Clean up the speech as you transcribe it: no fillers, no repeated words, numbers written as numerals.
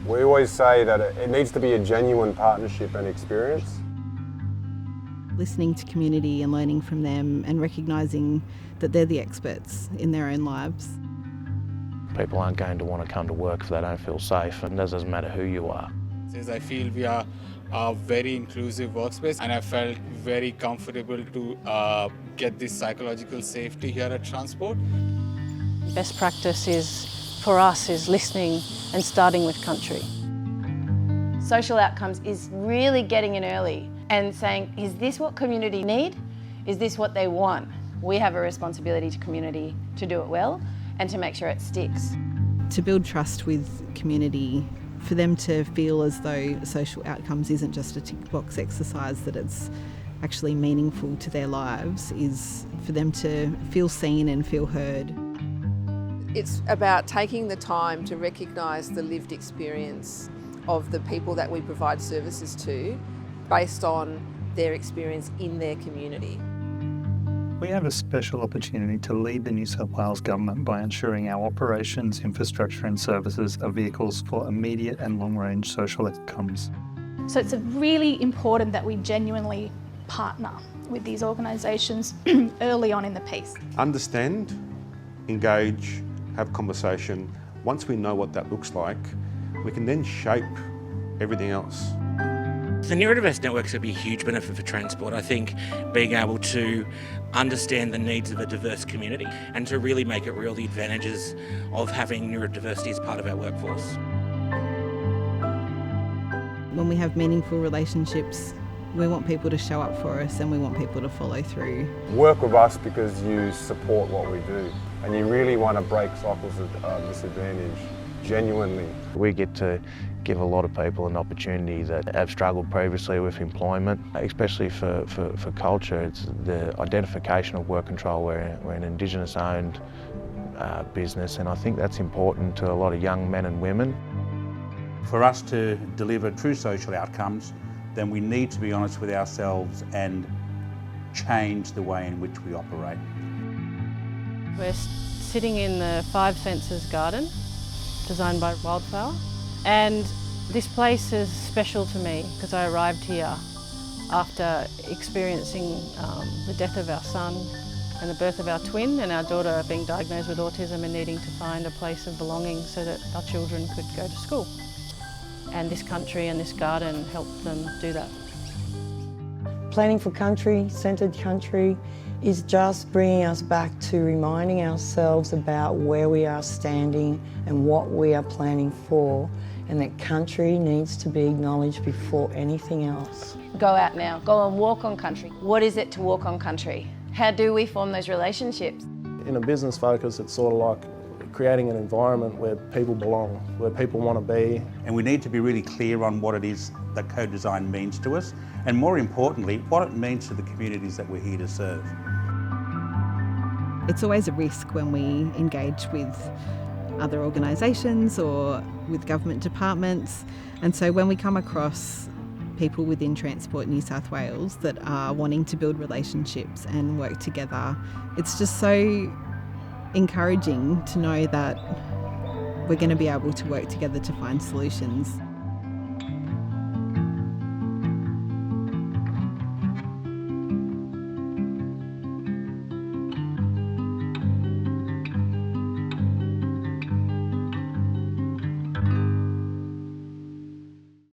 We always say that it needs to be a genuine partnership and experience. Listening to community and learning from them and recognising that they're the experts in their own lives. People aren't going to want to come to work if they don't feel safe, and it doesn't matter who you are. I feel we are a very inclusive workspace, and I felt very comfortable to get this psychological safety here at Transport. Best practice for us is listening and starting with country. Social outcomes is really getting in early and saying, is this what community need? Is this what they want? We have a responsibility to community to do it well and to make sure it sticks. To build trust with community, for them to feel as though social outcomes isn't just a tick box exercise, that it's actually meaningful to their lives, is for them to feel seen and feel heard. It's about taking the time to recognise the lived experience of the people that we provide services to based on their experience in their community. We have a special opportunity to lead the New South Wales Government by ensuring our operations, infrastructure and services are vehicles for immediate and long-range social outcomes. So it's really important that we genuinely partner with these organisations early on in the piece. Understand, engage, have conversation. Once we know what that looks like, we can then shape everything else. The neurodiverse networks would be a huge benefit for Transport. I think being able to understand the needs of a diverse community and to really make it real the advantages of having neurodiversity as part of our workforce. When we have meaningful relationships, we want people to show up for us and we want people to follow through. Work with us because you support what we do and you really want to break cycles of disadvantage, genuinely. We get to give a lot of people an opportunity that have struggled previously with employment, especially for culture. It's the identification of work control. We're an Indigenous owned business, and I think that's important to a lot of young men and women. For us to deliver true social outcomes, then we need to be honest with ourselves and change the way in which we operate. We're sitting in the Five Senses garden, designed by Wildflower. And this place is special to me because I arrived here after experiencing the death of our son and the birth of our twin, and our daughter being diagnosed with autism and needing to find a place of belonging so that our children could go to school. And this country and this garden helped them do that. Planning for country, centred country, is just bringing us back to reminding ourselves about where we are standing and what we are planning for, and that country needs to be acknowledged before anything else. Go out now, go and walk on country. What is it to walk on country? How do we form those relationships? In a business focus, it's sort of like creating an environment where people belong, where people want to be. And we need to be really clear on what it is that CoDesign means to us, and more importantly, what it means to the communities that we're here to serve. It's always a risk when we engage with other organisations or with government departments, and so when we come across people within Transport New South Wales that are wanting to build relationships and work together, it's just so encouraging to know that we're going to be able to work together to find solutions.